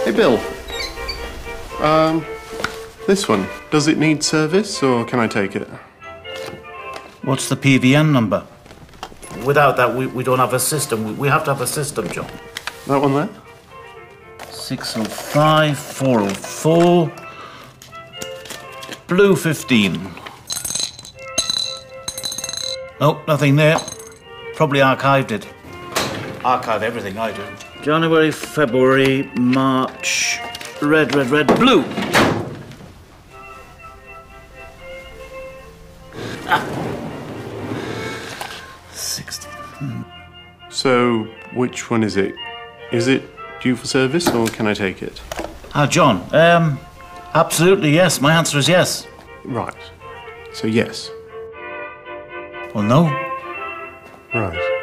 Hey, Bill. This one. Does it need service, or can I take it? What's the PVN number? Without that, we don't have a system. We have to have a system, John. That one there? 605 404 Blue 15. Oh, nothing there. Probably archived it. Archive everything I do. January, February, March. Red, blue. Ah. 60. So, which one is it? Is it due for service, or can I take it? John, absolutely yes. My answer is yes. Right. So, yes. Well, no. Right.